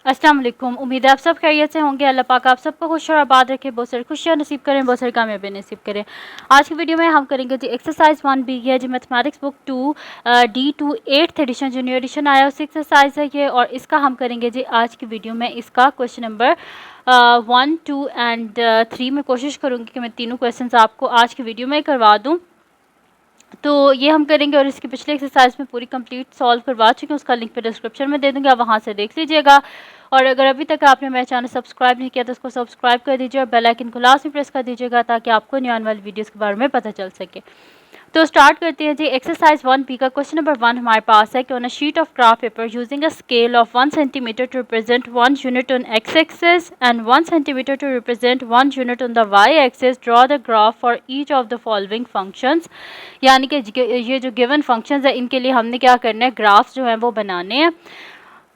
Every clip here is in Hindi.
अस्सलाम वालेकुम। उम्मीद है आप सब खैरियत से होंगे। अल्लाह पाक आप सबको खुश और आबाद रखे, बहुत सारी खुशियाँ नसीब करें, बहुत सारी कामयाबी नसीब करें। आज की वीडियो में हम करेंगे जी एक्सरसाइज 1B है जी mathematics book 2 D2 8th edition junior edition आया उस एक्सरसाइज है ये, और इसका हम करेंगे जी आज की वीडियो में इसका क्वेश्चन नंबर 1, 2 एंड 3 में कोशिश करूँगी कि मैं तीनों क्वेश्चन आपको आज की वीडियो में करवा दूँ। तो ये हम करेंगे और इसकी पिछले एक्सरसाइज में पूरी कंप्लीट सॉल्व करवा चुके हैं, उसका लिंक पे डिस्क्रिप्शन में दे दूँगी, आप वहाँ से देख लीजिएगा। और अगर अभी तक आपने मेरा चैनल सब्सक्राइब नहीं किया तो उसको सब्सक्राइब कर दीजिए और बेल आइकन को लास्ट में प्रेस कर दीजिएगा ताकि आपको न्यू आने वाली वीडियोस के बारे में पता चल सके। तो स्टार्ट करते हैं जी। एक्सरसाइज 1B का क्वेश्चन नंबर 1 हमारे पास है कि on a sheet of graph paper using a scale of 1 centimetre to represent 1 unit on X axis and 1 centimetre to represent 1 unit on the Y axis, draw the graph for each of the following functions. यानी कि ये जो गिवन फंक्शंस है इनके लिए हमने क्या करना है, ग्राफ्स जो हैं वो बनाने हैं।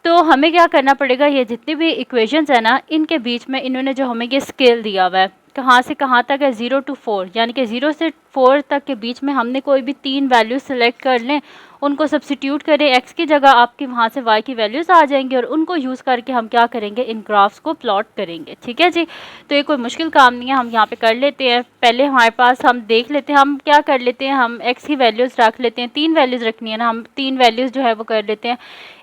तो हमें क्या करना पड़ेगा, ये जितनी भी इक्वेशंस है ना इनके बीच में इन्होंने जो हमें ये स्केल दिया हुआ है कहाँ से कहाँ तक है 0 to 4, यानी कि 0 से 4 तक के बीच में हमने कोई भी 3 वैल्यूज सेलेक्ट कर लें, उनको सब्सिट्यूट करें x की जगह, आपकी वहाँ से y की वैल्यूज आ जाएंगी और उनको यूज़ करके हम क्या करेंगे, इन ग्राफ्स को प्लॉट करेंगे। ठीक है जी। तो ये कोई मुश्किल काम नहीं है, हम यहाँ पे कर लेते हैं। पहले हमारे पास हम देख लेते हैं, हम क्या कर लेते हैं, हम x की वैल्यूज़ रख लेते हैं, 3 वैल्यूज़ रखनी है ना, हम 3 वैल्यूज़ जो है वो कर लेते हैं।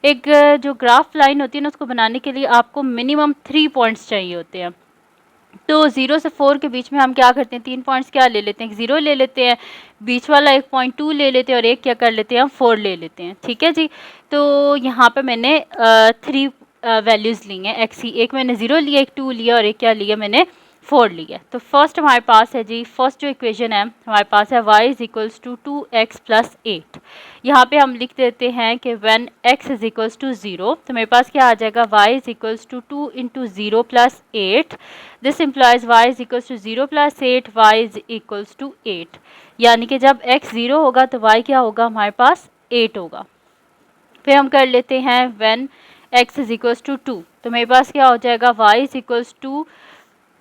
एक जो ग्राफ लाइन होती है ना उसको बनाने के लिए आपको मिनिमम 3 पॉइंट्स चाहिए होते हैं। तो 0 से 4 के बीच में हम क्या करते हैं, 3 पॉइंट्स क्या ले लेते हैं, 0 ले लेते हैं, बीच वाला 1 पॉइंट 2 ले लेते हैं और एक क्या कर लेते हैं, हम 4 ले लेते हैं। ठीक है जी। तो यहाँ पे मैंने 3 वैल्यूज़ ली हैं एक्स की, एक मैंने 0 लिया, एक 2 लिया और एक क्या लिया मैंने 4 लिया। तो फर्स्ट हमारे पास है जी, फर्स्ट जो इक्वेशन है हमारे पास है y is equals to 2x plus 8। यहाँ पे हम लिख देते हैं कि when x is equals to 0, तो मेरे पास क्या आ जाएगा, y is equals to 2 into 0 plus 8। This implies y is equals to 0 plus 8, y is equals to 8। यानी कि जब x 0 होगा तो y क्या होगा, हमारे पास 8 होगा। फिर हम कर लेते हैं when x is equals to 2, तो मेरे पास क्या हो जाएगा, y is equals to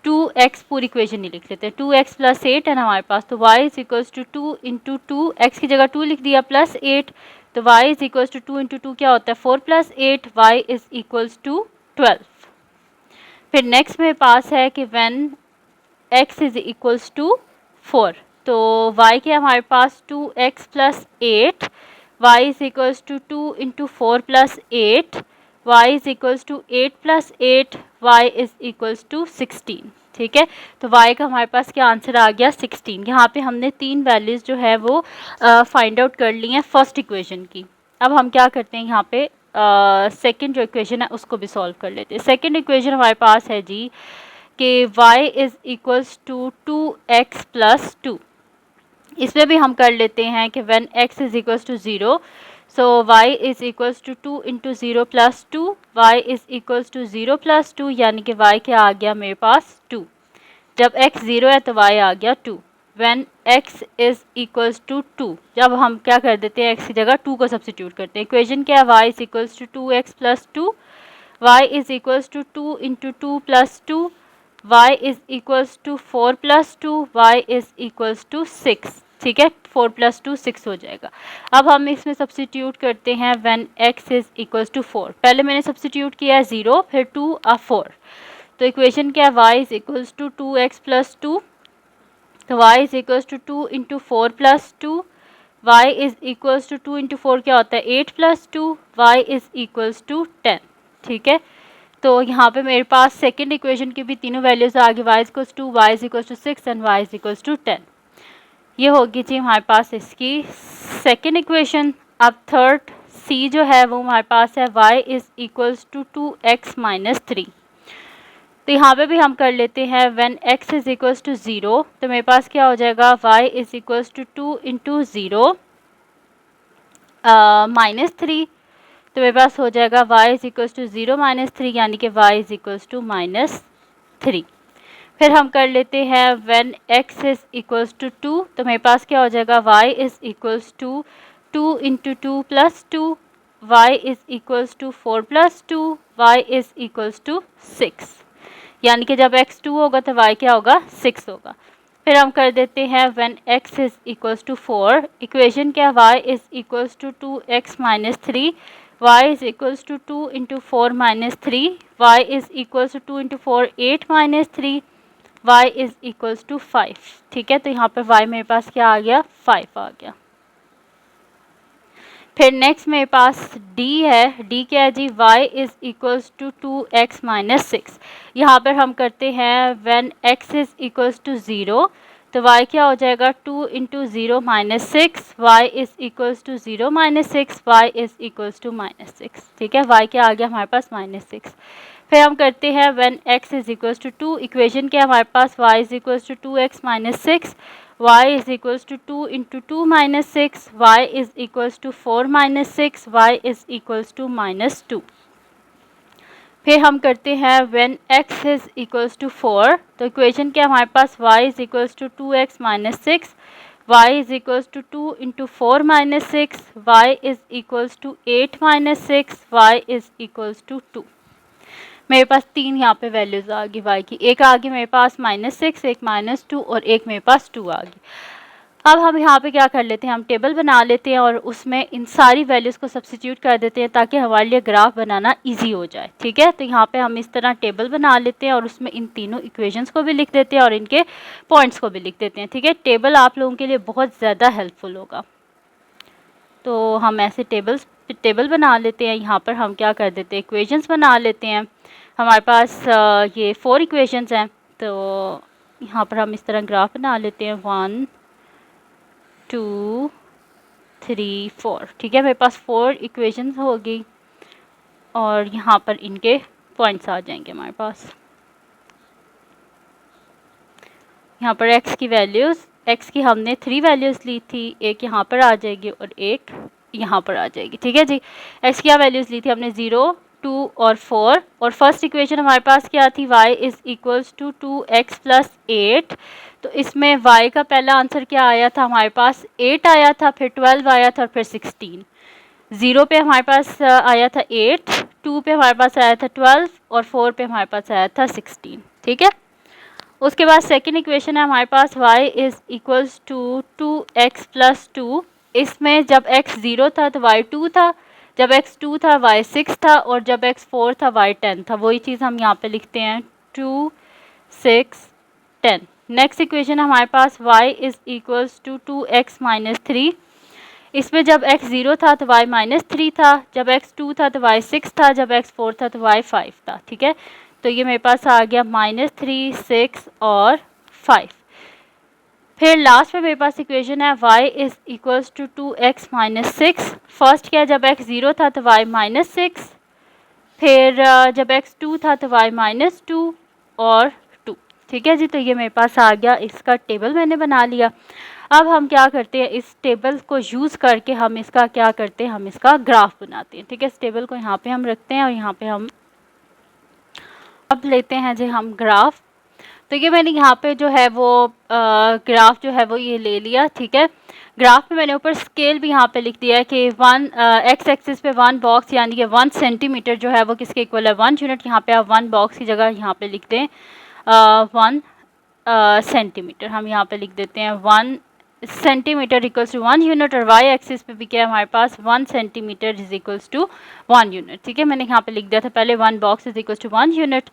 2x, पूरी इक्वेशन नहीं लिख लेते, 2x प्लस 8 है ना हमारे पास, तो y is equals to 2 into 2, X की जगह 2 लिख दिया प्लस 8, तो y is equals to 2 into 2 क्या होता है 4 plus 8, y is equals to 12। फिर नेक्स्ट मेरे पास है कि when x is equals to 4, तो y क्या हमारे पास 2x plus 8, y is equals to 2 into 4 plus 8, y is equals to 8 plus 8, y is equals to 16। ठीक है। तो y का हमारे पास क्या आंसर आ गया 16। यहाँ पे हमने 3 वैल्यूज़ जो है वो फाइंड आउट कर ली हैं फर्स्ट इक्वेशन की। अब हम क्या करते हैं, यहाँ पे सेकंड जो इक्वेशन है उसको भी सॉल्व कर लेते हैं। सेकंड इक्वेशन हमारे पास है जी कि y is equals to 2x plus 2। इसमें भी हम कर लेते हैं कि when x is equals to 0, so y is equals to 2 into 0 plus 2, y is equals to 0 plus 2, यानी कि y क्या आ गया मेरे पास 2। जब x 0 है तो y आ गया 2। When x is equals to 2, जब हम क्या कर देते हैं x की जगह 2 को सब्सिट्यूट करते हैं, इक्वेशन क्या है, y is equals to 2x plus 2, y is equals to 2 into 2 plus 2, y is equals to 4 plus 2, y is equals to 6। ठीक है, 4 प्लस 2 6 हो जाएगा। अब हम इसमें सब्सिट्यूट करते हैं when x is equals to 4। पहले मैंने सब्सिट्यूट किया है 0, फिर 2 और 4, तो इक्वेशन क्या है, y is equals to 2x plus 2, तो y is equals to 2 into 4 plus 2, y is equals to 2 into 4 क्या होता है 8 plus 2, y is equals to 10। ठीक है। तो यहाँ पे मेरे पास सेकंड इक्वेशन की भी तीनों वैल्यूज आ गई, y is equals to 6 and y is equals to 10। ये होगी जी हमारे पास इसकी सेकंड इक्वेशन। अब थर्ड सी जो है वो हमारे पास है y is equals to 2x minus 3। तो यहाँ पे भी हम कर लेते हैं when x is equals to 0, तो मेरे पास क्या हो जाएगा, y is equals to 2 into 0 minus 3, तो मेरे पास हो जाएगा y is equals to 0 minus 3, यानी कि y is equals to minus 3। फिर हम कर लेते हैं when x is equals to 2, तो मेरे पास क्या हो जाएगा, y is equals to 2 into 2 plus 2, y is equals to 4 plus 2, y is equals to 6, यानी कि जब x 2 होगा तो y क्या होगा 6 होगा। फिर हम कर देते हैं when x is equals to 4, equation क्या है, y is equals to 2x minus 3, y is equals to 2 into 4 minus 3, y is equals to 2 into 4 8 minus 3, y is equals to 5। ठीक है, तो यहाँ पर y मेरे पास क्या आ गया, 5 आ गया। फिर नेक्स्ट मेरे पास d है, d क्या है जी, y is equals to 2x minus 6। यहाँ पर हम करते हैं when x is equals to 0, तो y क्या हो जाएगा 2 into 0 minus 6, y is equals to 0 minus 6, y is equals to minus 6। ठीक है, y क्या आ गया हमारे पास माइनस 6। फिर हम करते हैं when x is equals to 2, equation क्या है हमारे पास, y is equals to 2x minus 6, y is equals to 2 into 2 minus 6, y is equals to 4 minus 6, y is equals to minus 2। फिर हम करते हैं when x is equals to 4, तो इक्वेशन क्या हमारे पास, y is equals to 2x minus 6, y is equals to 2 into 4 minus 6, y is equals to 8 minus 6, y is equals to 2। मेरे पास तीन यहाँ पे वैल्यूज़ आ गई y की, एक आ गई मेरे पास -6, एक -2 और एक मेरे पास 2 आ गई। अब हम यहाँ पे क्या कर लेते हैं, हम टेबल बना लेते हैं और उसमें इन सारी वैल्यूज़ को सब्स्टिट्यूट कर देते हैं ताकि हमारे लिए ग्राफ बनाना इजी हो जाए। ठीक है, तो यहाँ पे हम इस तरह टेबल बना लेते हैं और उसमें इन तीनों इक्वेशंस को भी लिख देते हैं और इनके पॉइंट्स को भी लिख देते हैं। ठीक है, टेबल आप लोगों के लिए बहुत ज़्यादा हेल्पफुल होगा। तो हम ऐसे टेबल बना लेते हैं। यहाँ पर हम क्या कर देते हैं, इक्वेशंस बना लेते हैं। हमारे पास ये 4 इक्वेशंस हैं, तो यहाँ पर हम इस तरह ग्राफ बना लेते हैं 1 2 3 4। ठीक है, मेरे पास 4 इक्वेशंस होगी और यहाँ पर इनके पॉइंट्स आ जाएंगे हमारे पास। यहाँ पर x की वैल्यूज़, x की हमने 3 वैल्यूज़ ली थी, एक यहाँ पर आ जाएगी और एक यहाँ पर आ जाएगी। ठीक है जी, x की वैल्यूज़ ली थी हमने 0 2 और 4, और फर्स्ट इक्वेशन हमारे पास क्या थी, y is equals to 2x plus 8। तो इसमें y का पहला आंसर क्या आया था हमारे पास, 8 आया था, फिर 12 आया था और फिर 16। 0 पे हमारे पास आया था 8, 2 पे हमारे पास आया था 12 और 4 पे हमारे पास आया था 16। ठीक है, उसके बाद सेकंड इक्वेशन है हमारे पास y is equals to 2x plus 2। इसमें जब x 0 था तो y 2 था, जब x 2 था y 6 था और जब x 4 था y 10 था। वही चीज़ हम यहाँ पे लिखते हैं 2 6 10। नेक्स्ट इक्वेशन हमारे पास y is equals to 2x minus 3। इसमें जब x 0 था तो y माइनस 3 था, जब x 2 था तो y 6 था, जब x 4 था तो y 5 था। ठीक है, तो ये मेरे पास आ गया -3 6 और 5। फिर लास्ट में मेरे पास इक्वेशन है y is equals to 2x minus 6। First क्या, जब x 0 था तो y माइनस 6, फिर जब x 2 था तो y माइनस 2 और 2। ठीक है जी, तो ये मेरे पास आ गया, इसका टेबल मैंने बना लिया। अब हम क्या करते हैं, इस टेबल को यूज़ करके हम इसका क्या करते हैं, हम इसका ग्राफ बनाते हैं। ठीक है, इस टेबल को यहाँ पे हम रखते हैं और यहाँ पे हम अब लेते हैं जी हम ग्राफ। तो ये मैंने यहाँ पे जो है वो ग्राफ जो है वो ये ले लिया। ठीक है, ग्राफ में मैंने ऊपर स्केल भी यहाँ पे लिख दिया है कि एक्स एक्सिस पे 1 बॉक्स यानी कि 1 सेंटीमीटर जो है वो किसके इक्वल है, 1 यूनिट। यहाँ पे आप 1 बॉक्स की जगह यहाँ पे लिख दें 1 सेंटीमीटर। हम यहाँ पे लिख देते हैं 1 सेंटीमीटर इक्वल्स टू 1 यूनिट, और वाई एक्सिस पे भी क्या है हमारे पास 1 centimetre is equals to 1 unit. ठीक है, मैंने यहाँ पे लिख दिया था पहले 1 box is equals to 1 unit.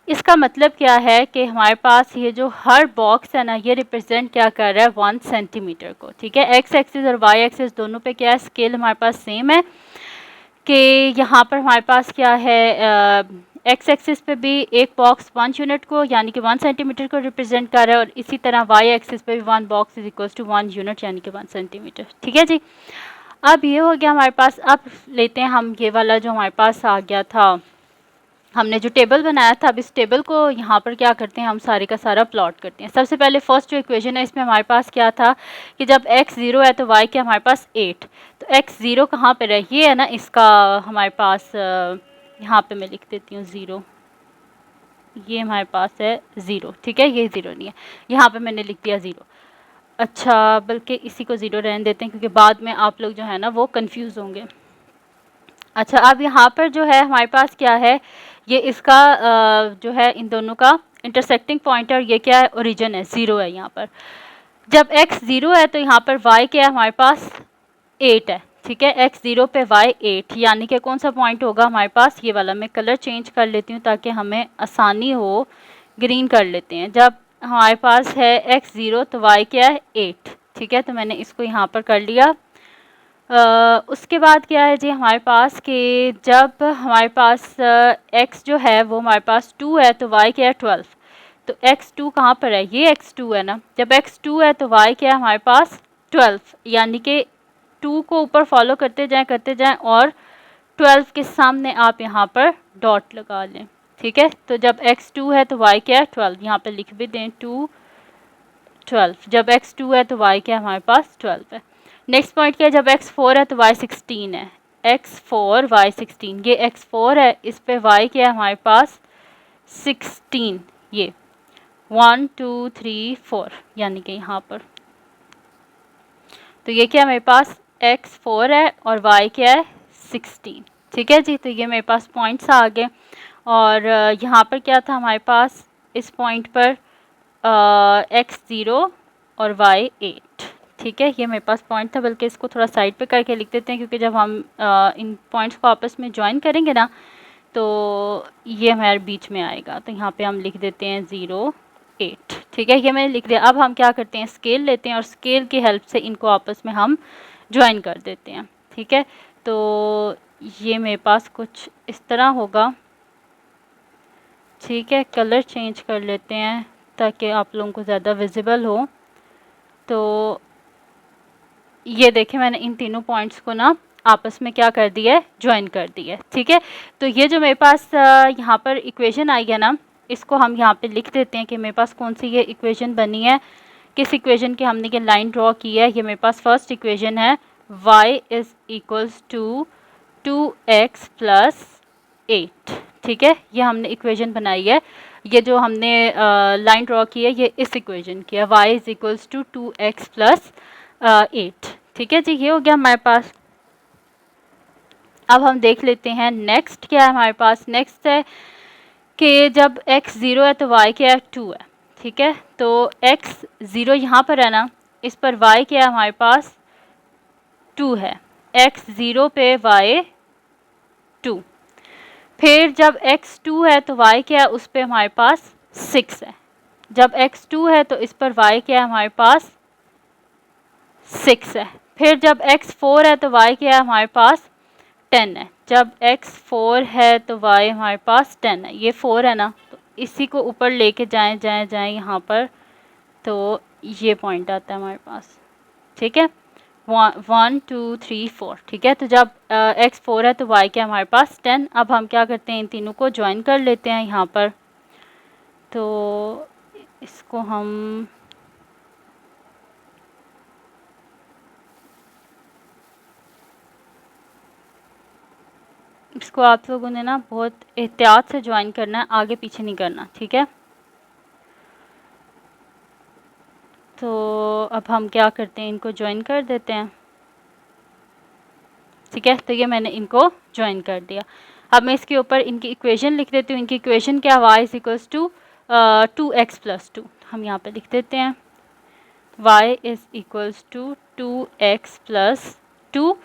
इसका मतलब क्या है कि हमारे पास ये जो हर बॉक्स है ना, ये रिप्रेजेंट क्या कर रहा है 1 सेंटीमीटर को। ठीक है, एक्स एक्सिस और वाई एक्सिस दोनों पे क्या है, स्केल हमारे पास सेम है कि यहाँ पर हमारे पास क्या है एक्स एक्सिस पे भी एक बॉक्स 1 यूनिट को यानी कि 1 सेंटीमीटर को रिप्रेजेंट कर रहा है, और इसी तरह वाई एक्सिस पे भी 1 box is equals to 1 unit यानी कि 1 सेंटीमीटर। ठीक है जी, अब ये हो गया हमारे पास। अब लेते हैं हम ये वाला जो हमारे पास आ गया था, हमने जो टेबल बनाया था, अब इस टेबल को यहाँ पर क्या करते हैं, हम सारे का सारा प्लॉट करते हैं। सबसे पहले फर्स्ट जो इक्वेशन है इसमें हमारे पास क्या था कि जब x 0 है तो y क्या हमारे पास 8। तो x 0 कहाँ पर है, ये है ना इसका हमारे पास, यहाँ पे मैं लिख देती हूँ 0, ये हमारे पास है 0। ठीक है, ये 0 नहीं है, यहाँ पे मैंने लिख दिया 0। अच्छा, बल्कि इसी को 0 रहने देते हैं क्योंकि बाद में आप लोग जो है ना वो कंफ्यूज होंगे। अच्छा, अब यहाँ पर जो है हमारे पास क्या है, ये इसका जो है इन दोनों का इंटरसेक्टिंग पॉइंट है, और ये क्या है, ओरिजिन है, 0 है यहाँ पर। जब x 0 है तो यहाँ पर y क्या है हमारे पास 8 है। ठीक है, x0 पे y 8, यानी कि कौन सा पॉइंट होगा हमारे पास, ये वाला। मैं कलर चेंज कर लेती हूँ ताकि हमें आसानी हो, ग्रीन कर लेते हैं। जब हमारे पास है x0 तो y क्या है 8, ठीक है, तो मैंने इसको यहाँ पर कर लिया। उसके बाद क्या है जी हमारे पास कि जब हमारे पास x जो है वो हमारे पास 2 है तो y क्या है 12, तो x2 कहाँ पर है, ये x2 है ना। जब x2 है तो y क्या है हमारे पास 12, यानी कि 2 को ऊपर फॉलो करते जाएं और 12 के सामने आप यहाँ पर डॉट लगा लें, ठीक है। तो जब x2 है तो y क्या है 12, यहाँ पे लिख भी दें 2 12। जब x2 है तो y क्या है हमारे पास 12 है। नेक्स्ट पॉइंट क्या है, जब x4 है तो y 16 है, x4 y 16, ये x4 है, इस पे y क्या है हमारे पास 16, ये 1 2 3 4, यानी कि यहाँ पर। तो ये क्या है मेरे पास x4 है और y क्या है 16, ठीक है जी। तो ये मेरे पास पॉइंट्स आ गए। और यहाँ पर क्या था हमारे पास, इस पॉइंट पर x0 और y 8, ठीक है, ये मेरे पास पॉइंट था। बल्कि इसको थोड़ा साइड पे करके लिख देते हैं, क्योंकि जब हम इन पॉइंट्स को आपस में ज्वाइन करेंगे ना तो ये हमारे बीच में आएगा। तो यहाँ पे हम लिख देते हैं 0 8, ठीक है, ये मैंने लिख दिया। अब हम क्या करते हैं, स्केल लेते हैं और स्केल की हेल्प से इनको आपस में हम ज्वाइन कर देते हैं, ठीक है। तो ये मेरे पास कुछ इस तरह होगा, ठीक है। कलर चेंज कर लेते हैं ताकि आप लोगों को ज़्यादा विजिबल हो। तो ये देखें, मैंने इन तीनों पॉइंट्स को ना आपस में क्या कर दिया है, ज्वाइन कर दिया है, ठीक है। तो ये जो मेरे पास यहाँ पर इक्वेशन आई है ना, इसको हम यहाँ पे लिख देते हैं कि मेरे पास कौन सी ये इक्वेशन बनी है, किस इक्वेशन की हमने ये लाइन ड्रॉ की है। ये मेरे पास फर्स्ट इक्वेशन है, y is equals to 2x plus 8, ठीक है, ये हमने इक्वेशन बनाई है। ये जो हमने लाइन ड्रॉ की है ये इस इक्वेशन की है, y is equals to 2x plus 8, ठीक है जी, ये हो गया हमारे पास। अब हम देख लेते हैं नेक्स्ट क्या है हमारे पास। नेक्स्ट है कि जब x 0 है तो y क्या है 2 है, ठीक है। तो x 0 यहाँ पर है ना, इस पर y क्या है हमारे पास 2 है, x 0 पे y 2। फिर जब x 2 है तो y क्या है उस पर हमारे पास 6 है। जब x 2 है तो इस पर y क्या है हमारे पास 6 है। फिर जब x 4 है तो y क्या है हमारे पास 10 है। जब x 4 है तो y हमारे पास 10 है, ये 4 है ना, तो इसी को ऊपर लेके जाएं यहाँ पर, तो ये पॉइंट आता है हमारे पास, ठीक है, 1 2 3 4, ठीक है। तो जब x 4 है तो y क्या हमारे पास 10। अब हम क्या करते हैं, इन तीनों को ज्वाइन कर लेते हैं यहाँ पर। तो इसको हम आप लोगों ने ना बहुत एहतियात से ज्वाइन करना है, आगे पीछे नहीं करना, ठीक है। तो अब हम क्या करते हैं, इनको ज्वाइन कर देते हैं, ठीक है। तो ये मैंने इनको ज्वाइन कर दिया। अब मैं इसके ऊपर इनकी इक्वेशन लिख देती हूँ। इनकी इक्वेशन क्या, y is equals to 2x plus 2, हम यहाँ पे लिख देते हैं y is equals to 2x plus 2।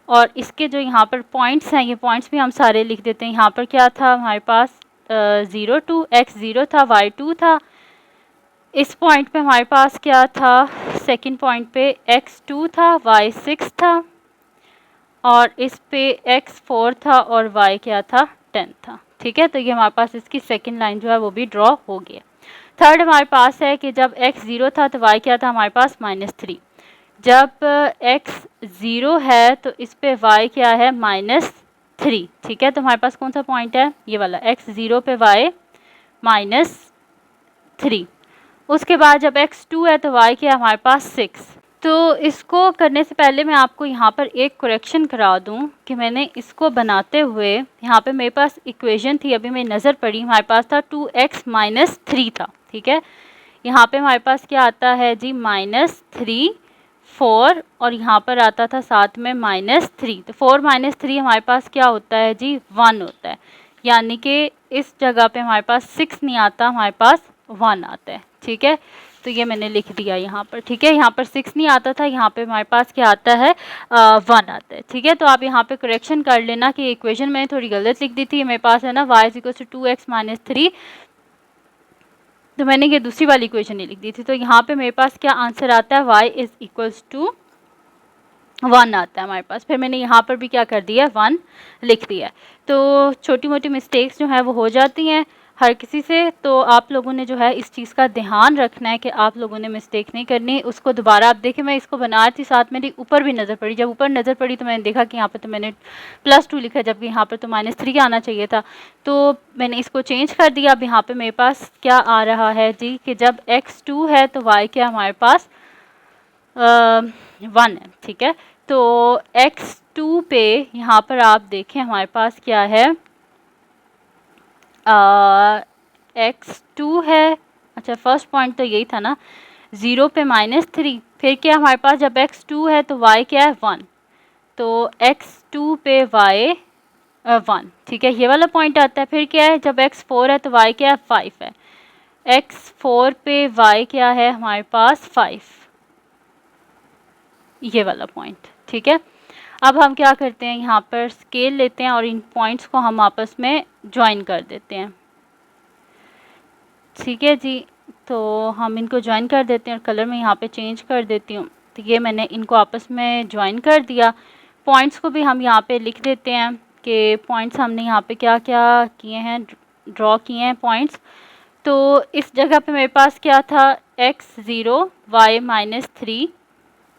और इसके जो यहाँ पर पॉइंट्स हैं, ये पॉइंट्स भी हम सारे लिख देते हैं। यहाँ पर क्या था हमारे पास 0 2, x 0 था, y 2 था। इस पॉइंट पे हमारे पास क्या था, सेकंड पॉइंट पे x 2 था, y 6 था, और इस पे x 4 था और y क्या था 10 था, ठीक है। तो ये हमारे पास इसकी सेकंड लाइन जो है वो भी ड्रॉ हो गई। थर्ड हमारे पास है कि जब x 0 था तो y क्या था हमारे पास -3। जब x 0 है तो इस पे y क्या है -3, ठीक है। तो हमारे पास कौन सा पॉइंट है, ये वाला, x 0 पे y -3। उसके बाद जब x 2 है तो y क्या है हमारे पास 6। तो इसको करने से पहले मैं आपको यहाँ पर एक करेक्शन करा दूँ कि मैंने इसको बनाते हुए यहाँ पे मेरे पास इक्वेशन थी, अभी मेरी नज़र पड़ी, हमारे पास था 2x -3 था, ठीक है। यहाँ पे हमारे पास क्या आता है जी -3 4, और यहाँ पर आता था साथ में -3। तो 4 -3 हमारे पास क्या होता है जी 1 होता है, यानी कि इस जगह पे हमारे पास 6 नहीं आता, हमारे पास 1 आता है, ठीक है। तो ये मैंने लिख दिया यहाँ पर, ठीक है। यहाँ पर 6 नहीं आता था, यहाँ पे हमारे पास क्या आता है 1 आता है, ठीक है। तो आप यहाँ पे करेक्शन कर लेना कि इक्वेशन मैंने थोड़ी गलत लिख दी थी। मेरे पास है ना y = 2x - 3, तो मैंने ये दूसरी वाली इक्वेशन नहीं लिख दी थी। तो यहाँ पे मेरे पास क्या आंसर आता है, y = 1 आता है हमारे पास। फिर मैंने यहाँ पर भी क्या कर दिया, 1 लिख दिया। तो छोटी मोटी मिस्टेक्स जो है वो हो जाती हैं हर किसी से, तो आप लोगों ने जो है इस चीज़ का ध्यान रखना है कि आप लोगों ने मिस्टेक नहीं करनी। उसको दोबारा आप देखें, मैं इसको बना रही थी, साथ मेरी ऊपर भी नज़र पड़ी। जब ऊपर नज़र पड़ी तो मैंने देखा कि यहाँ पर तो मैंने +2 लिखा है, जबकि यहाँ पर तो -3 आना चाहिए था। तो मैंने इसको चेंज कर दिया। अब यहाँ पर मेरे पास क्या आ रहा है जी कि जब x 2 है तो y क्या हमारे पास 1 है, ठीक है। तो x2 पे यहाँ पर आप देखें हमारे पास क्या है, x2 है। अच्छा, फर्स्ट पॉइंट तो यही था ना, 0 पे -3। फिर क्या हमारे पास, जब x2 है तो y क्या है 1, तो x2 पे y 1, ठीक है, ये वाला पॉइंट आता है। फिर क्या है, जब x4 है तो y क्या है 5 है, x4 पे y क्या है हमारे पास 5, ये वाला पॉइंट, ठीक है। अब हम क्या करते हैं, यहाँ पर स्केल लेते हैं और इन पॉइंट्स को हम आपस में ज्वाइन कर देते हैं, ठीक है जी। तो हम इनको ज्वाइन कर देते हैं और कलर में यहाँ पे चेंज कर देती हूँ। तो ये मैंने इनको आपस में ज्वाइन कर दिया। पॉइंट्स को भी हम यहाँ पे लिख देते हैं कि पॉइंट्स हमने यहाँ पे क्या क्या किए हैं, ड्रॉ किए हैं पॉइंट्स। तो इस जगह पे मेरे पास क्या था, x0 y -3।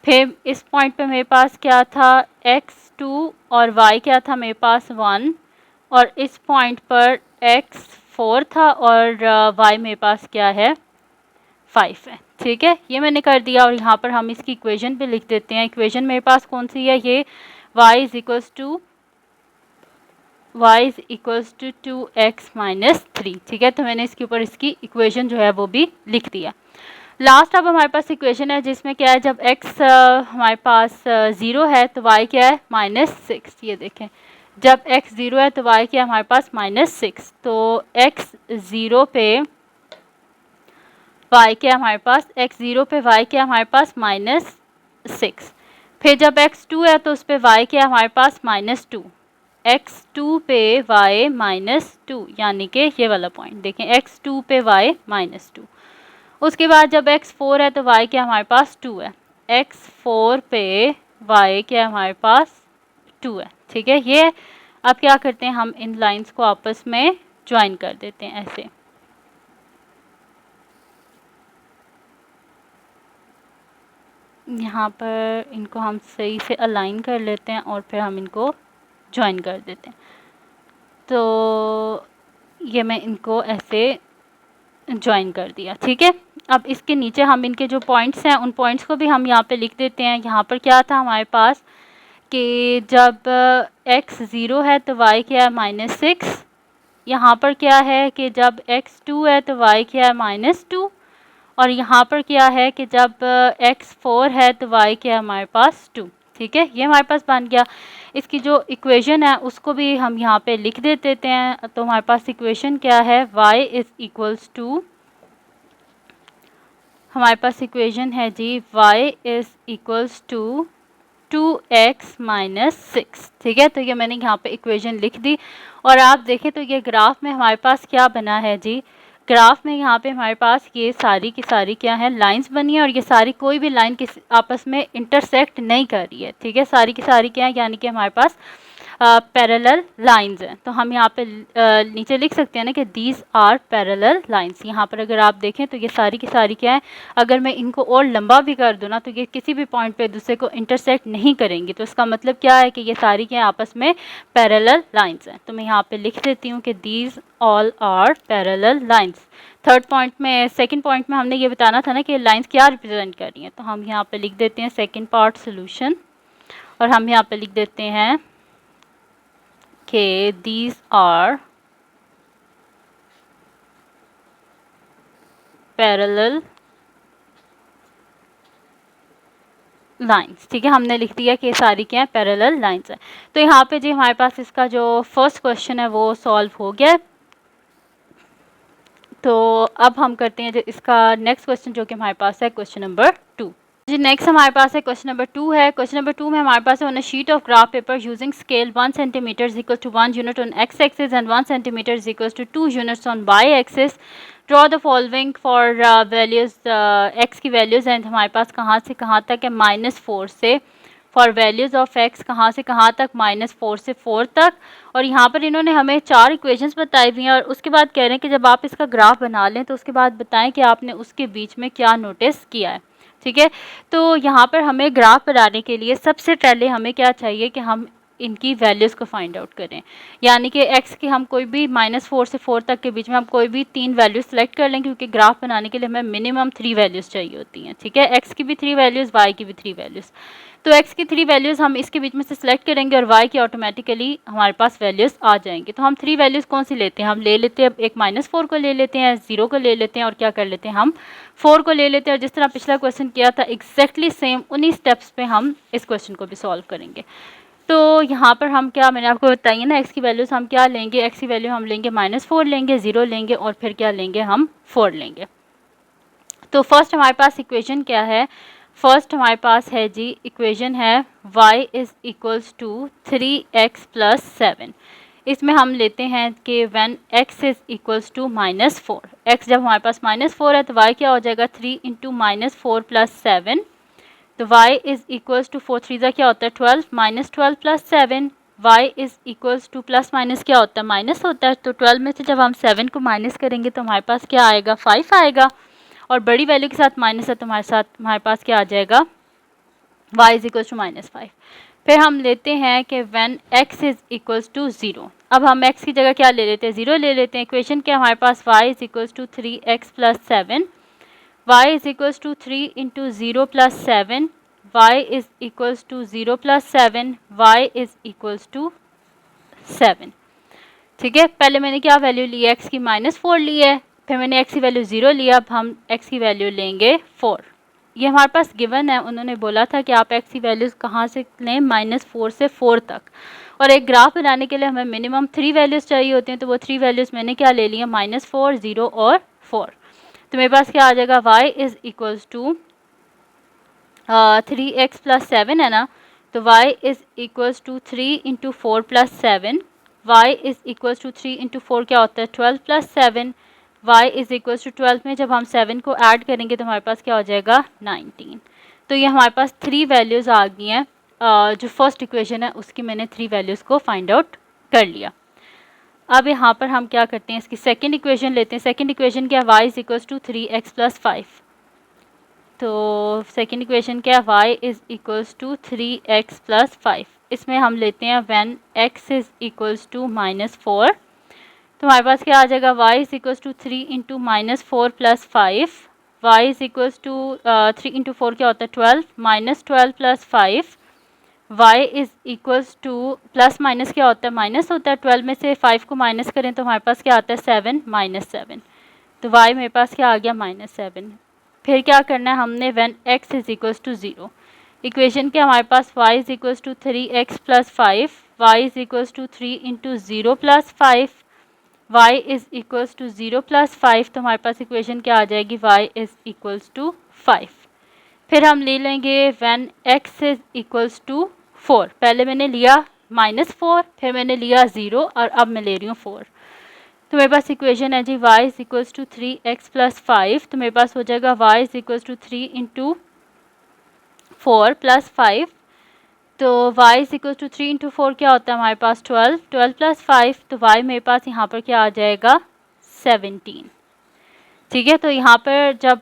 फिर इस पॉइंट पे मेरे पास क्या था, x2 और y क्या था मेरे पास 1, और इस पॉइंट पर x4 था और y मेरे पास क्या है 5 है, ठीक है। ये मैंने कर दिया और यहाँ पर हम इसकी इक्वेशन पे लिख देते हैं। इक्वेशन मेरे पास कौन सी है, ये y = 2x - 3, ठीक है। तो मैंने इसके ऊपर इसकी इक्वेशन जो है वो भी लिख दिया। लास्ट अब हमारे पास इक्वेशन है जिसमें क्या है, जब x हमारे पास 0 है तो y क्या है -6। ये देखें, जब x 0 है तो y क्या है हमारे पास -6। तो x 0 पे y क्या है हमारे पास, x 0 पे y क्या है हमारे पास -6। फिर जब x 2 है तो उस पे y क्या है हमारे पास -2, x2 पे y -2, यानी कि ये वाला पॉइंट देखें, x2 पे y -2। उसके बाद जब x4 है तो y क्या हमारे पास 2 है, x4 पे y क्या हमारे पास 2 है, ठीक है। ये अब क्या करते हैं, हम इन लाइंस को आपस में ज्वाइन कर देते हैं ऐसे। यहाँ पर इनको हम सही से अलाइन कर लेते हैं और फिर हम इनको ज्वाइन कर देते हैं। तो ये मैं इनको ऐसे ज्वाइन कर दिया, ठीक है। अब इसके नीचे हम इनके जो पॉइंट्स हैं उन पॉइंट्स को भी हम यहाँ पे लिख देते हैं। यहाँ पर क्या था हमारे पास कि जब x 0 है तो y क्या है -6। यहाँ पर क्या है कि जब x 2 है तो y क्या है -2, और यहाँ पर क्या है कि जब x 4 है तो y क्या है हमारे पास 2, ठीक है। ये हमारे पास बन गया। इसकी जो इक्वेशन है उसको भी हम यहाँ पे लिख देते हैं। तो हमारे पास इक्वेशन क्या है, हमारे पास इक्वेशन है जी y = 2x - 6, ठीक है। तो ये मैंने यहाँ पे इक्वेशन लिख दी और आप देखें तो ये ग्राफ में हमारे पास क्या बना है जी, ग्राफ में यहाँ पे हमारे पास ये सारी की सारी क्या है, लाइंस बनी है, और ये सारी कोई भी लाइन किसी आपस में इंटरसेक्ट नहीं कर रही है, ठीक है। सारी की सारी क्या है, यानी कि हमारे पास पैरेलल लाइंस हैं। तो हम यहाँ पे नीचे लिख सकते हैं ना कि दीज आर पैरेलल लाइंस। यहाँ पर अगर आप देखें तो ये सारी की सारी क्या है, अगर मैं इनको और लंबा भी कर दूँ ना तो ये किसी भी पॉइंट पे दूसरे को इंटरसेक्ट नहीं करेंगी। तो इसका मतलब क्या है कि ये सारी क्या है, आपस में पैरेलल लाइंस हैं। तो मैं यहाँ पे लिख देती हूँ कि these all are parallel lines. Third point में, सेकंड पॉइंट में हमने ये बताना था ना कि लाइंस क्या रिप्रेजेंट कर रही हैं। तो हम यहाँ पे लिख देते हैं सेकंड पार्ट सोल्यूशन, और हम यहाँ पे लिख देते हैं कि these are parallel लाइंस, ठीक है। हमने लिख दिया कि सारी क्या है, पैरेलल लाइंस है। तो यहाँ पे जी हमारे पास इसका जो फर्स्ट क्वेश्चन है वो सॉल्व हो गया है, तो अब हम करते हैं जो इसका नेक्स्ट क्वेश्चन जो कि हमारे पास है क्वेश्चन नंबर 2। जी नेक्स्ट हमारे पास है क्वेश्चन नंबर 2 है। क्वेश्चन नंबर 2 में हमारे पास है on a sheet of graph paper using scale 1 centimetre is equal to 1 unit on X axis and 1 centimetre is equal to 2 units on Y axis. Draw the following for values X की वैल्यूज एंड हमारे पास कहाँ से कहाँ तक है -4 से फॉर वैल्यूज़ ऑफ एक्स कहाँ से कहाँ तक -4 से 4 तक। और यहाँ पर इन्होंने हमें 4 इक्वेशंस बताई हुई हैं और उसके बाद कह रहे हैं कि जब आप इसका ग्राफ बना लें तो उसके बाद बताएं कि आपने उसके बीच में क्या नोटिस किया है। ठीक है, तो यहाँ पर हमें ग्राफ बनाने के लिए सबसे पहले हमें क्या चाहिए कि हम इनकी वैल्यूज़ को फाइंड आउट करें। यानी कि x की हम कोई भी -4 से 4 तक के बीच में हम कोई भी 3 वैल्यूज़ सेलेक्ट कर लें, क्योंकि ग्राफ बनाने के लिए हमें मिनिमम 3 वैल्यूज़ चाहिए होती हैं। ठीक है, x की भी 3 वैल्यूज़, y की भी 3 वैल्यूज़। तो x की 3 वैल्यूज़ हम इसके बीच में से सिलेक्ट करेंगे और y की ऑटोमेटिकली हमारे पास वैल्यूज़ आ जाएंगी। तो हम 3 वैल्यूज़ कौन सी लेते हैं, हम ले लेते हैं एक -4 को ले लेते हैं, 0 को ले लेते हैं और क्या कर लेते हैं हम 4 को ले लेते हैं। और जिस तरह पिछला क्वेश्चन किया था एग्जैक्टली सेम उन्हीं स्टेप्स पे हम इस क्वेश्चन को भी सॉल्व करेंगे। तो यहाँ पर हम क्या, मैंने आपको बताइए ना, x की वैल्यूज़ हम क्या लेंगे, x की वैल्यू हम लेंगे -4 लेंगे, 0 लेंगे और फिर क्या लेंगे, हम 4 लेंगे। तो फर्स्ट हमारे पास इक्वेशन क्या है, फर्स्ट हमारे पास है जी इक्वेशन है y is equals to 3x plus 7। इसमें हम लेते हैं कि when x is equals to -4, x जब हमारे पास -4 है तो y क्या हो जाएगा 3 इंटू -4 प्लस 7। तो y इज़ इक्वल्स टू 4 3 क्या होता है 12, -12 plus 7। y is equals to plus minus क्या होता है, माइनस होता है। तो 12 में से जब हम 7 को माइनस करेंगे तो हमारे पास क्या आएगा, 5 आएगा। और बड़ी वैल्यू के साथ माइनस है तो हमारे पास क्या आ जाएगा, y इज इक्वल्स टू -5। फिर हम लेते हैं कि when x is equals to 0। अब हम x की जगह क्या ले लेते हैं, 0 ले लेते हैं। इक्वेशन क्या हमारे पास y is equals to 3x plus 7, y is equals to 3 into 0 plus 7, y is equals to 0 plus 7, y is equals to 7। ठीक है, पहले मैंने क्या वैल्यू ली है, x की -4 ली है, फिर मैंने x की वैल्यू 0 लिया, अब हम x की वैल्यू लेंगे 4। ये हमारे पास गिवन है, उन्होंने बोला था कि आप x की वैल्यूज़ कहाँ से लें, -4 से 4 तक। और एक ग्राफ बनाने के लिए हमें मिनिमम 3 वैल्यूज़ चाहिए होती हैं, तो वो 3 वैल्यूज़ मैंने क्या ले ली है, -4, 0 और 4। तो मेरे पास क्या आ जाएगा, y is equals to 3x plus 7 है ना, तो y is equals to 3 into 4 plus 7, y is equals to 3 into 4 क्या होता है 12 plus 7, y is equals to 12 में जब हम 7 को ऐड करेंगे तो हमारे पास क्या हो जाएगा 19। तो ये हमारे पास 3 वैल्यूज़ आ गई हैं। जो फर्स्ट इक्वेशन है उसकी मैंने 3 वैल्यूज़ को फाइंड आउट कर लिया। अब यहाँ पर हम क्या करते हैं, इसकी सेकेंड इक्वेशन लेते हैं। सेकेंड इक्वेशन क्या है, y is equals to 3x plus 5। तो सेकेंड इक्वेशन क्या है, y is equals to 3x plus 5। इसमें हम लेते हैं when x is equals to -4। तो हमारे पास क्या आ जाएगा, y is equals to 3 into -4 plus 5, y is equals to 3 into 4 क्या होता है 12, -12 plus 5, y is equals to plus minus क्या होता है, माइनस होता है। 12 में से 5 को माइनस करें तो हमारे पास क्या आता है 7, -7। तो y मेरे पास क्या आ गया -7। फिर क्या करना है हमने, when x is equals to 0। Equation के हमारे पास y is equals to 3x plus 5, y is equals to 3 into 0 plus 5, y is equals to 0 plus 5। तो हमारे पास इक्वेशन क्या आ जाएगी, y इज़ इक्वल्स टू 5। फिर हम ले लेंगे when x is equals to 4। पहले मैंने लिया -4, फिर मैंने लिया 0 और अब मैं ले रही हूँ 4। तो मेरे पास इक्वेशन है जी y is equals to 3x plus 5। तो मेरे पास हो जाएगा y is equals to 3 into 4 plus 5। तो y is equals to 3 into 4 क्या होता है हमारे पास 12, 12 प्लस 5। तो y मेरे पास यहाँ पर क्या आ जाएगा 17। ठीक है, तो यहाँ पर जब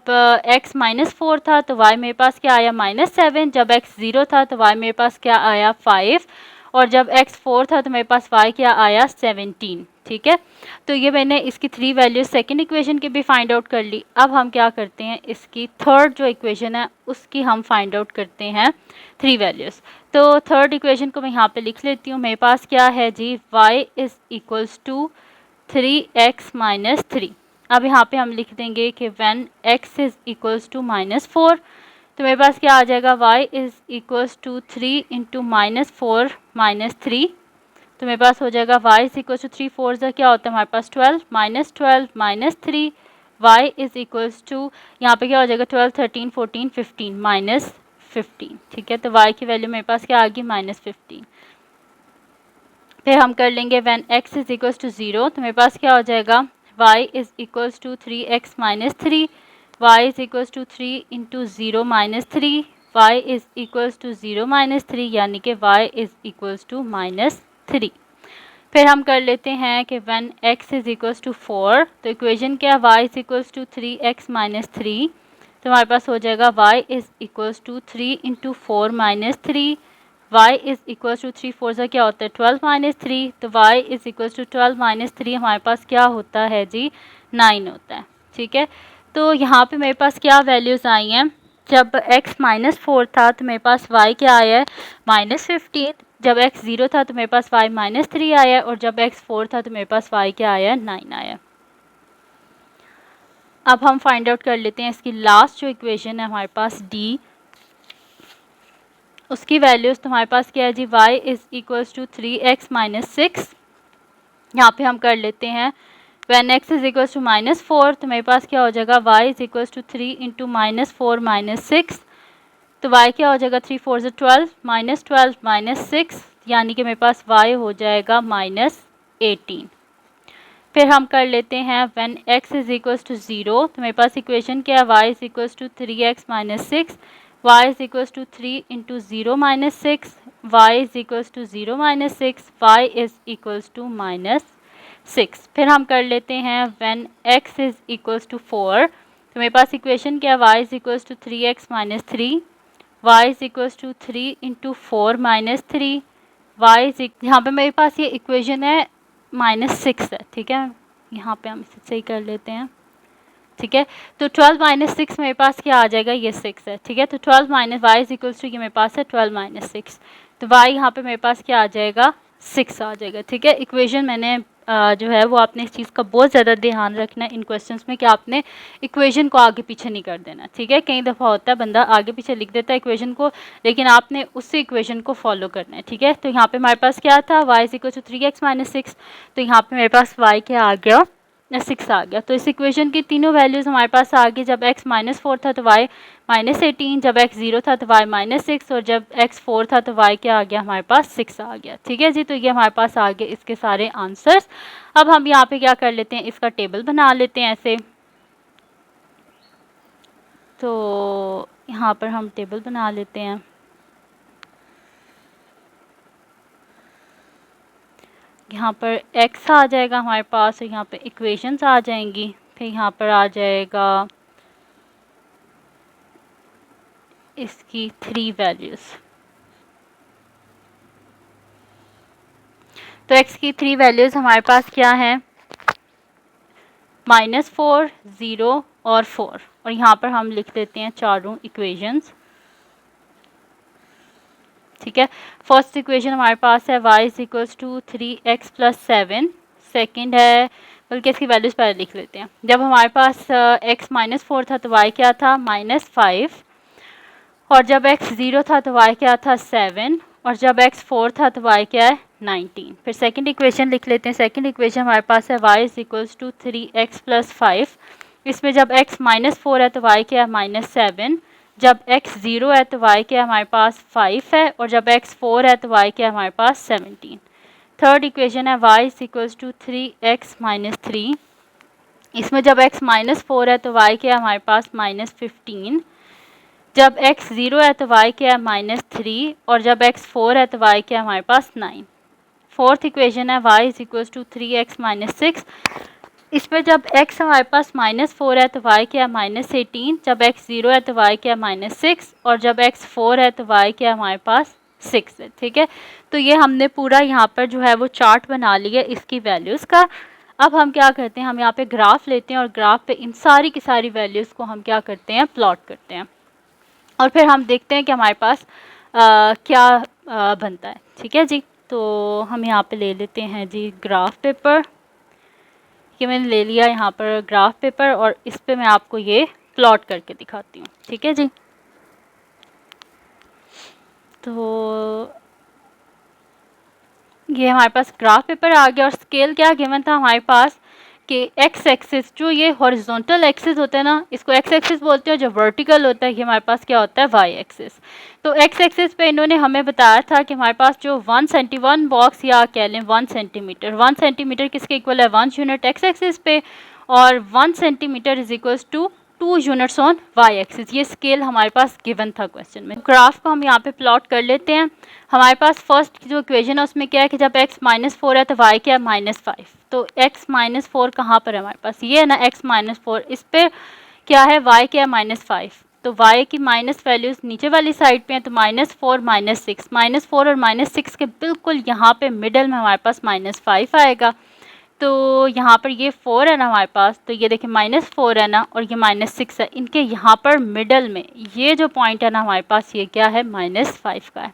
x -4 था तो y मेरे पास क्या आया -7, जब x 0 था तो y मेरे पास क्या आया 5, और जब x 4 था तो मेरे पास y क्या आया 17। ठीक है, तो ये मैंने इसकी 3 वैल्यूज सेकंड इक्वेशन की भी फाइंड आउट कर ली। अब हम क्या करते हैं, इसकी थर्ड जो इक्वेशन है उसकी हम फाइंड आउट करते हैं 3 वैल्यूज़। तो थर्ड इक्वेशन को मैं यहाँ पे लिख लेती हूँ। मेरे पास क्या है जी, y is equals to 3x minus 3। अब यहाँ पे हम लिख देंगे कि when x is equals to -4। तो मेरे पास क्या आ जाएगा, y is equals to 3 into -4 -3, तो मेरे पास हो जाएगा y इज इक्वल टू 3 4 ज़ा क्या होता है हमारे पास 12 minus 3 y is equals to यहाँ पे क्या हो जाएगा 12 13 14 15 माइनस 15। ठीक है, तो y की वैल्यू मेरे पास क्या आ गई -15। फिर हम कर लेंगे when x is equals to 0, तो मेरे पास क्या हो जाएगा y is equals to 3x minus 3, y is equals to 3 into 0 minus 3, y is equals to 0 minus 3 यानी कि y इज इक्वल्स टू -3। फिर हम कर लेते हैं कि when x is equals to 4, तो इक्वेशन क्या है y is equals to 3x minus 3, तो हमारे पास हो जाएगा y is equals to 3 into 4 minus 3, y is equals to 3 4 सा क्या होता है 12 माइनस 3, तो y is equals to 12 minus 3 हमारे पास क्या होता है जी 9 होता है। ठीक है, तो यहाँ पे मेरे पास क्या वैल्यूज़ आई हैं, जब x -4 था तो मेरे पास y क्या आया है -15, जब x 0 था तो मेरे पास y -3 आया है, और जब x 4 था तो मेरे पास y क्या आया है 9 आया है। अब हम फाइंड आउट कर लेते हैं इसकी लास्ट जो इक्वेशन है हमारे पास d, उसकी वैल्यूज़ तो हमारे पास क्या है जी y is equals to 3x minus 6। यहाँ पे हम कर लेते हैं when x is equals to -4, तो मेरे पास क्या हो जाएगा y is equals to 3 into -4 minus 6, तो y क्या हो जाएगा 3 4 12 -12 माइनस 6 यानी कि मेरे पास y हो जाएगा -18। फिर हम कर लेते हैं when x is equals to 0, तो मेरे पास इक्वेशन क्या है y is equals to 3x minus 6, y is equals to 3 into 0 minus 6, y is equals to 0 minus 6, y is equals to -6। फिर हम कर लेते हैं when x is equals to 4, तो मेरे पास इक्वेशन क्या है y is equals to 3x minus 3, y is equals to 3 into 4 minus 3, y is यहाँ पे मेरे पास ये इक्वेशन है -6 है। ठीक है, यहाँ पे हम इसे सही कर लेते हैं। ठीक है, तो 12 माइनस 6 मेरे पास क्या आ जाएगा, ये 6 है। ठीक है, तो 12 minus y is equals to ये मेरे पास है 12 माइनस 6, तो y यहाँ पे मेरे पास क्या आ जाएगा 6 आ जाएगा। ठीक है, इक्वेशन मैंने जो है वो आपने इस चीज़ का बहुत ज़्यादा ध्यान रखना है इन क्वेश्चंस में कि आपने इक्वेशन को आगे पीछे नहीं कर देना। ठीक है, कई दफ़ा होता है बंदा आगे पीछे लिख देता है इक्वेशन को, लेकिन आपने उसी इक्वेशन को फॉलो करना है। ठीक है, तो यहाँ पे हमारे पास क्या था y is equal to 3x minus 6, तो यहाँ पे मेरे पास y क्या आ गया 6 आ गया। तो इस इक्वेशन की तीनों वैल्यूज़ हमारे पास आ गई, जब x -4 था तो y -18, जब x 0 था तो y -6, और जब x 4 था तो y क्या आ गया हमारे पास 6 आ गया। ठीक है जी, तो ये हमारे पास आ गए इसके सारे आंसर्स। अब हम यहाँ पे क्या कर लेते हैं, इसका टेबल बना लेते हैं ऐसे। तो यहाँ पर हम टेबल बना लेते हैं। यहाँ पर x आ जाएगा हमारे पास, और यहाँ पे इक्वेशंस आ जाएंगी। फिर यहाँ पर आ जाएगा इसकी 3 वैल्यूज़। तो x की 3 वैल्यूज़ हमारे पास क्या है -4 0 और 4, और यहाँ पर हम लिख देते हैं चारों इक्वेशंस। ठीक है, फर्स्ट इक्वेशन हमारे पास है y is equals to 3x plus 7, second है, बल्कि इसकी वैल्यूज़ पहले लिख लेते हैं। जब हमारे पास x -4 था तो y क्या था -5, और जब x 0 था तो y क्या था 7, और जब x 4 था तो y क्या है 19। फिर सेकंड इक्वेशन लिख लेते हैं। सेकंड इक्वेशन हमारे पास है y is equals to 3x plus 5, इसमें जब x -4 है तो y क्या है -7, जब x 0 है तो y क्या है हमारे पास 5 है, और जब x 4 है तो y क्या है हमारे पास 17। थर्ड इक्वेशन है y is equals to 3x minus 3, इसमें जब x -4 है तो y क्या है हमारे पास -15, जब x 0 है तो y क्या है -3, और जब x 4 है तो y क्या है हमारे पास 9। फोर्थ इक्वेशन है y is equals to 3x minus 6, इसमें जब x हमारे पास -4 है तो y क्या है -18, जब x 0 है तो y क्या है -6, और जब x 4 है तो y क्या है हमारे पास 6 है। ठीक है, तो ये हमने पूरा यहाँ पर जो है वो चार्ट बना लिया इसकी वैल्यूज़ का। अब हम क्या करते हैं, हम यहाँ पे ग्राफ लेते हैं, और ग्राफ पे इन सारी की सारी वैल्यूज़ को हम क्या करते हैं प्लॉट करते हैं, और फिर हम देखते हैं कि हमारे पास क्या बनता है। ठीक है जी, तो हम यहाँ पे ले लेते हैं जी ग्राफ पेपर। ये मैंने ले लिया यहाँ पर ग्राफ पेपर, और इस पे मैं आपको ये प्लॉट करके दिखाती हूँ। ठीक है जी, तो ये हमारे पास ग्राफ पेपर आ गया और स्केल क्या गिवन था हमारे पास कि एक्स एक्सिस, जो ये हॉरिजॉन्टल एक्सिस होता है ना, इसको एक्स एक्सिस बोलते हैं, जो वर्टिकल होता है ये हमारे पास क्या होता है, वाई एक्सिस। तो एक्स एक्सिस पे इन्होंने हमें बताया था कि हमारे पास जो 1 बॉक्स या कह लें 1 सेंटीमीटर किसके इक्वल है, 1 यूनिट एक्स एक्सिस पे, और 1 centimetre is equals to 2 units on Y axis. ये स्केल हमारे पास गिवन था क्वेश्चन में। ग्राफ को हम यहाँ पे प्लॉट कर लेते हैं। हमारे पास फर्स्ट जो इक्वेशन है उसमें क्या है कि जब x -4 है तो y क्या है, -5। तो x -4 कहाँ पर है हमारे पास, ये है ना x -4, इस पे क्या है y क्या है, -5। तो y की माइनस वैल्यूज़ नीचे वाली साइड पे हैं, तो -4 -6, -4 और -6 के बिल्कुल यहाँ पे मिडल में हमारे पास -5 आएगा। तो यहाँ पर ये 4 है ना हमारे पास, तो ये देखिए -4 है ना और ये -6 है, इनके यहाँ पर मिडल में ये जो पॉइंट है ना हमारे पास, ये क्या है, -5 का है।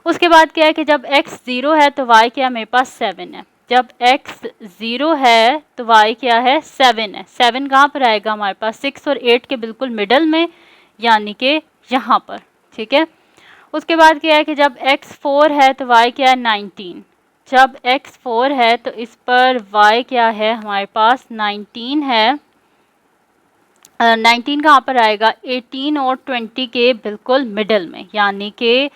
उसके बाद क्या है कि जब x 0 है तो y क्या मेरे पास 7 है। जब x 0 है तो y क्या है, 7 है। 7 कहाँ पर आएगा हमारे पास, 6 और 8 के बिल्कुल मिडल में, यानी कि यहाँ पर, ठीक है। उसके बाद क्या है कि जब x 4 है तो y क्या है, 19। जब x 4 है तो इस पर y क्या है हमारे पास, 19 है। 19 कहाँ पर आएगा, 18 और 20 के बिल्कुल मिडल में, यानी कि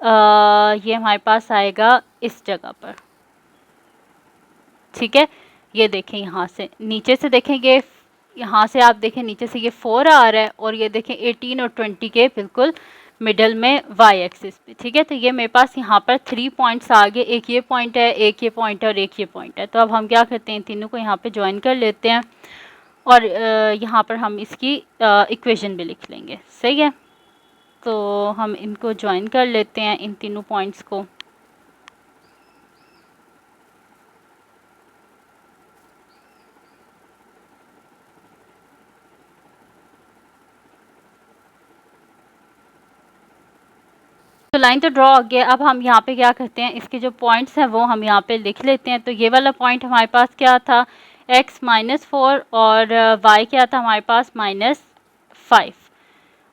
ये हमारे पास आएगा इस जगह पर, ठीक है। ये देखें यहाँ से नीचे से देखेंगे, यहाँ से आप देखें नीचे से ये 4 आ रहा है और ये देखें 18 और 20 के बिल्कुल मिडल में वाई एक्सिस पे, ठीक है। तो ये मेरे पास यहाँ पर 3 पॉइंट्स आ गए, एक ये पॉइंट है, एक ये पॉइंट है और एक ये पॉइंट है। तो अब हम क्या करते हैं, तीनों को यहाँ पे ज्वाइन कर लेते हैं और यहाँ पर हम इसकी इक्वेशन भी लिख लेंगे, सही है। तो हम इनको ज्वाइन कर लेते हैं, इन तीनों पॉइंट्स को। तो लाइन तो ड्रॉ हो गया। अब हम यहाँ पे क्या करते हैं, इसके जो पॉइंट्स हैं वो हम यहाँ पे लिख लेते हैं। तो ये वाला पॉइंट हमारे पास क्या था, x -4 और y क्या था हमारे पास, -5।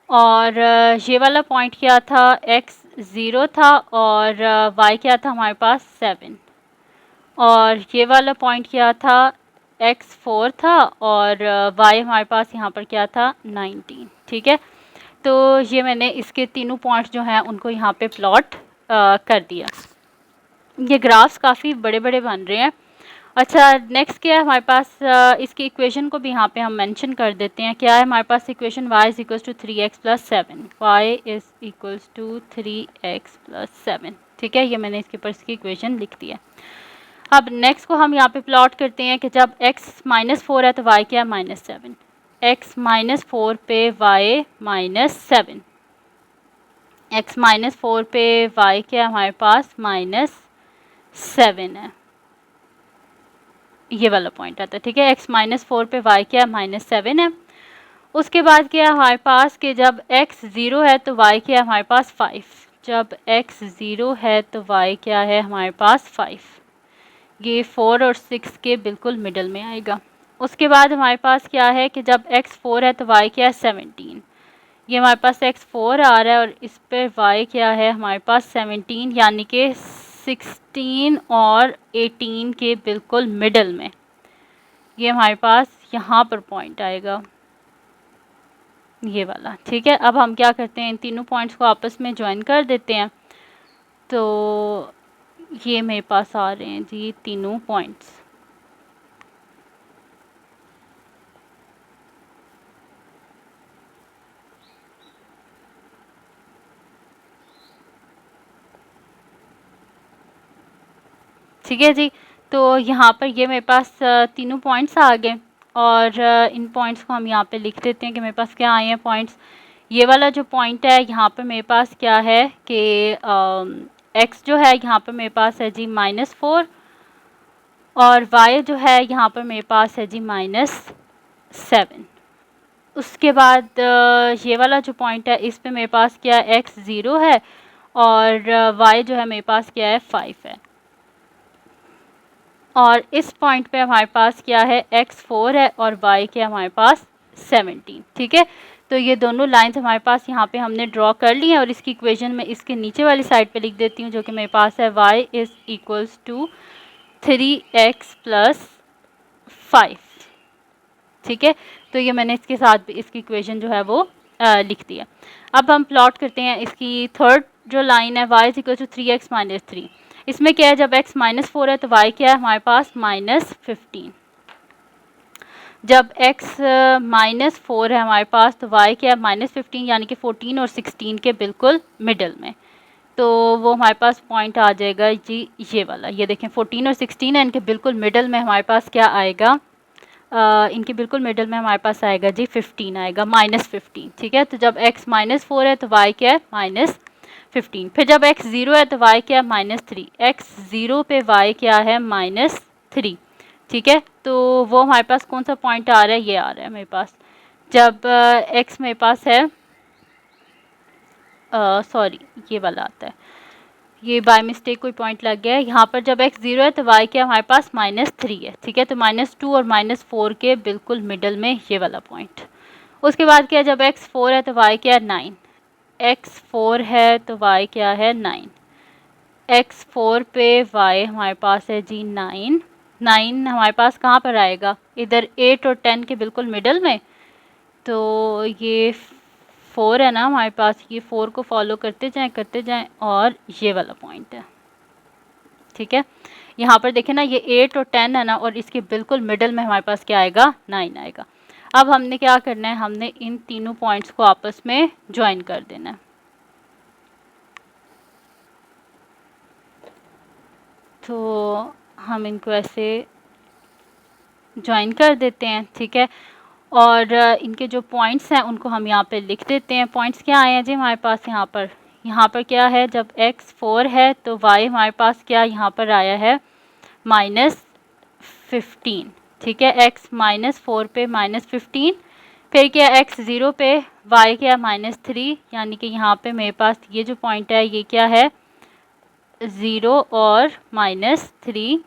और ये वाला पॉइंट क्या था, x 0 था और y क्या था हमारे पास, 7। और ये वाला पॉइंट क्या था, x 4 था और y हमारे पास यहाँ पर क्या था, 19, ठीक है। तो ये मैंने इसके तीनों पॉइंट्स जो हैं उनको यहाँ पे प्लॉट कर दिया। ये ग्राफ्स काफ़ी बड़े बड़े बन रहे हैं। अच्छा, नेक्स्ट क्या है हमारे पास, इसकी इक्वेशन को भी यहाँ पे हम मेंशन कर देते हैं। क्या है हमारे पास equation, y is equals to 3x + 7, y is equals to 3x + 7, ठीक है। ये मैंने इसके ऊपर इसकी इक्वेशन लिख दी है। अब नेक्स्ट को हम यहाँ पे प्लॉट करते हैं कि जब x -4 है तो y क्या है, -7। x -4 पे y -7, x -4 पे y क्या हमारे पास, -7 है। ये वाला पॉइंट आता है, ठीक है। x -4 पे y क्या -7 है। उसके बाद क्या है हमारे पास कि जब x 0 है तो y क्या है हमारे पास, 5। जब x 0 है तो y क्या है हमारे पास, 5। ये 4 और 6 के बिल्कुल मिडल में आएगा। उसके बाद हमारे पास क्या है कि जब x 4 है तो y क्या है, 17। ये हमारे पास x 4 आ रहा है और इस पर y क्या है हमारे पास, 17, यानी कि 16 और 18 के बिल्कुल मिडल में ये हमारे पास यहाँ पर पॉइंट आएगा, ये वाला, ठीक है। अब हम क्या करते हैं, इन तीनों पॉइंट्स को आपस में ज्वाइन कर देते हैं। तो ये मेरे पास आ रहे हैं जी तीनों पॉइंट्स। ठीक है जी। तो यहाँ पर ये मेरे पास तीनों पॉइंट्स आ गए और इन पॉइंट्स को हम यहाँ पे लिख देते हैं कि मेरे पास क्या आए हैं पॉइंट्स। ये वाला जो पॉइंट है यहाँ पे मेरे पास क्या है कि x जो है यहाँ पे मेरे पास है जी -4 और y जो है यहाँ पर मेरे पास है जी -7। उसके बाद ये वाला जो पॉइंट है इस पे मेरे पास क्या है, x 0 है और y जो है मेरे पास क्या है, 5 है। और इस पॉइंट पे हमारे पास क्या है, x 4 है और y क्या हमारे पास 17, ठीक है। तो ये दोनों लाइंस हमारे पास यहाँ पे हमने ड्रॉ कर ली हैं और इसकी इक्वेशन में इसके नीचे वाली साइड पे लिख देती हूँ, जो कि मेरे पास है y is equals to 3x plus 5। ठीक है, तो ये मैंने इसके साथ भी इसकी इक्वेशन जो है वो लिख दी है। अब हम प्लॉट करते हैं इसकी थर्ड जो लाइन है, y is equal to 3x minus 3। इसमें क्या है, जब x -4 है तो y क्या है हमारे पास -15। जब x -4 है हमारे पास तो y क्या है -15, यानी कि 14 और 16 के बिल्कुल मिडल में। तो वो हमारे पास पॉइंट आ जाएगा जी ये वाला, ये देखें 14 और 16 है, इनके बिल्कुल मिडल में हमारे पास क्या आएगा, इनके बिल्कुल मिडल में हमारे पास आएगा जी 15 आएगा, -15। ठीक है, तो जब x -4 है तो y क्या है -15। फिर जब x 0 है तो y क्या है -3। x 0 पे y क्या है -3। ठीक है, तो वो हमारे पास कौन सा पॉइंट आ रहा है, ये आ रहा है मेरे पास। जब x मेरे पास है, सॉरी ये वाला आता है, ये बाय मिस्टेक कोई पॉइंट लग गया है यहाँ पर। जब x 0 है तो y क्या हमारे पास -3 है। ठीक है, तो -2 और -4 के बिल्कुल मिडल में ये वाला पॉइंट। उसके बाद क्या है, जब x 4 है तो y क्या है 9। x 4 है तो y क्या है 9। x 4 पे y हमारे पास है जी 9। 9 हमारे पास कहाँ पर आएगा, इधर 8 और 10 के बिल्कुल मिडल में। तो ये 4 है ना हमारे पास, ये 4 को फॉलो करते जाएं और ये वाला पॉइंट है। ठीक है, यहाँ पर देखें ना, ये 8 और 10 है ना, और इसके बिल्कुल मिडल में हमारे पास क्या आएगा 9 आएगा। अब हमने क्या करना है, हमने इन तीनों पॉइंट्स को आपस में ज्वाइन कर देना है। तो हम इनको ऐसे ज्वाइन कर देते हैं। ठीक है, और इनके जो पॉइंट्स हैं उनको हम यहाँ पे लिख देते हैं। पॉइंट्स क्या आए हैं जी हमारे पास, यहाँ पर क्या है, जब x 4 है तो y हमारे पास क्या यहाँ पर आया है -15। ठीक है, x -4 पे -15। फिर क्या x 0 पे y क्या -3, यानी कि यहाँ पे मेरे पास ये जो पॉइंट है ये क्या है 0 और -3,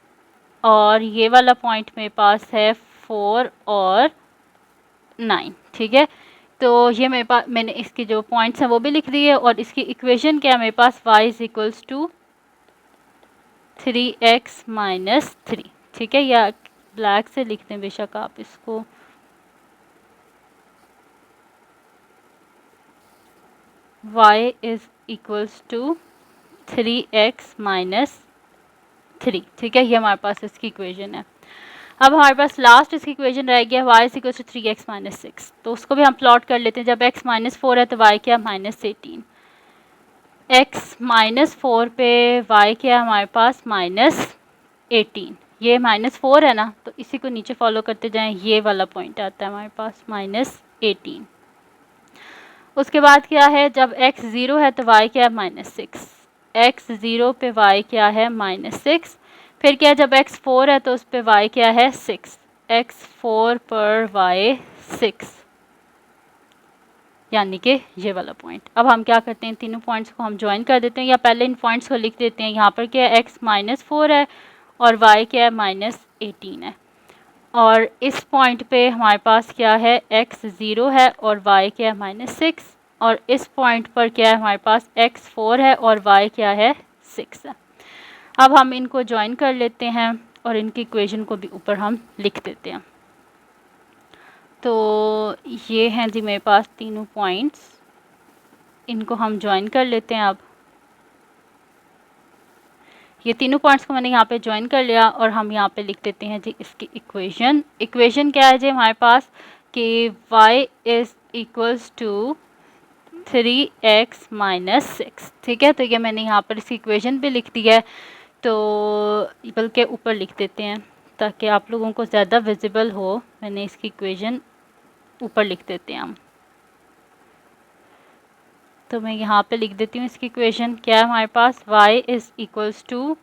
और ये वाला पॉइंट मेरे पास है 4 और 9। ठीक है, तो ये मेरे पास, मैंने इसके जो पॉइंट्स हैं वो भी लिख दिए, और इसकी इक्वेशन क्या है मेरे पास, y is equals to 3x minus 3। ठीक है, या ब्लैक से लिख दें बेशक आप इसको, y is equals to 3x minus 3। ठीक है, ये हमारे पास इसकी इक्वेशन है। अब हमारे पास लास्ट इसकी इक्वेशन रह गया y is equals to 3x minus 6। तो उसको भी हम प्लॉट कर लेते हैं। जब x -4 है तो y क्या -18। x -4 पे y क्या है हमारे पास -18। ये -4 है ना, तो इसी को नीचे फॉलो करते जाएं, ये वाला पॉइंट आता है हमारे पास -18। उसके बाद क्या है, जब x 0 है तो y क्या है -6। x 0 पे y क्या है -6। फिर क्या है, जब x 4 है तो उस पे y क्या है 6। x 4 पर y 6, यानी कि ये वाला पॉइंट। अब हम क्या करते हैं, तीनों पॉइंट्स को हम ज्वाइन कर देते हैं, या पहले इन पॉइंट्स को लिख देते हैं। यहाँ पर क्या है, x -4 है और y क्या है -18 है, और इस पॉइंट पे हमारे पास क्या है, x 0 है और y क्या है -6, और इस पॉइंट पर क्या है हमारे पास x 4 है और y क्या है 6 है। अब हम इनको ज्वाइन कर लेते हैं और इनकी इक्वेशन को भी ऊपर हम लिख देते हैं। तो ये हैं जी मेरे पास तीनों पॉइंट्स, इनको हम ज्वाइन कर लेते हैं। अब ये तीनों पॉइंट्स को मैंने यहाँ पे ज्वाइन कर लिया, और हम यहाँ पे लिख देते हैं जी इसकी इक्वेशन। इक्वेशन क्या है जी हमारे पास, कि y is equals to 3x minus 6। ठीक है, तो ये मैंने यहाँ पर इसकी इक्वेशन भी लिख दी है, तो बल्कि ऊपर लिख देते हैं ताकि आप लोगों को ज़्यादा विजिबल हो। मैंने इसकी इक्वेशन ऊपर लिख देते हैं हम, तो मैं यहाँ पे लिख देती हूँ इसकी इक्वेशन। क्या है हमारे पास, y is equals to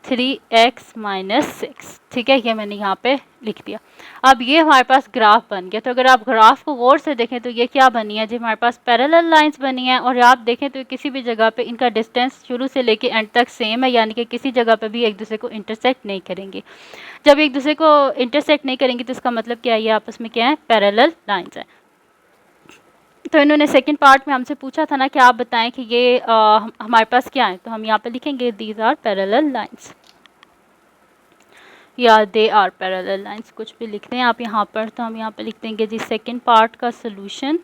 3x minus 6। ठीक है, ये मैंने यहाँ पे लिख दिया। अब ये हमारे पास ग्राफ बन गया। तो अगर आप ग्राफ को गौर से देखें तो ये क्या बनी है जी, हमारे पास पैरेलल लाइंस बनी है, और आप देखें तो किसी भी जगह पे इनका डिस्टेंस शुरू से लेके एंड तक सेम है, यानी कि किसी जगह पे भी एक दूसरे को इंटरसेक्ट नहीं करेंगे। जब एक दूसरे को इंटरसेक्ट नहीं करेंगे तो इसका मतलब क्या है, ये आपस में क्या है, पैरेलल लाइन्स है। तो इन्होंने सेकंड पार्ट में हमसे पूछा था ना कि आप बताएं कि ये हमारे पास क्या है, तो हम यहाँ पे लिखेंगे दीज आर पैरेलल लाइंस या दे आर पैरेलल लाइंस, कुछ भी लिख दें आप यहाँ पर। तो हम यहाँ पे लिख देंगे जी सेकंड पार्ट का सोल्यूशन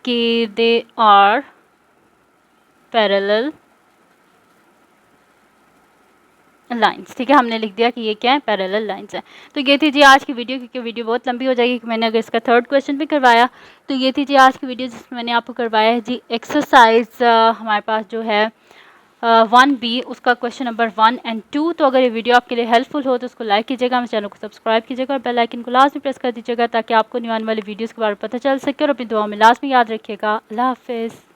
कि दे आर पैरेलल लाइंस। ठीक है, हमने लिख दिया कि ये क्या है, पैरेलल लाइंस है। तो ये थी जी आज की वीडियो, क्योंकि वीडियो बहुत लंबी हो जाएगी कि मैंने अगर इसका थर्ड क्वेश्चन भी करवाया। तो ये थी जी आज की वीडियो जिसमें मैंने आपको करवाया है जी एक्सरसाइज हमारे पास जो है 1B, उसका क्वेश्चन नंबर 1 और 2। तो अगर ये वीडियो आपके लिए हेल्पफुल हो तो उसको लाइक कीजिएगा, मेरे चैनल को सब्सक्राइब कीजिएगा और बेल आइकन को लाजमी प्रेस कर दीजिएगा ताकि आपको न्यू आने वाली वीडियोज़ के बारे में पता चल सके। और अपनी दुआ में लाजमी याद रखिएगा। अल्लाह हाफिज़।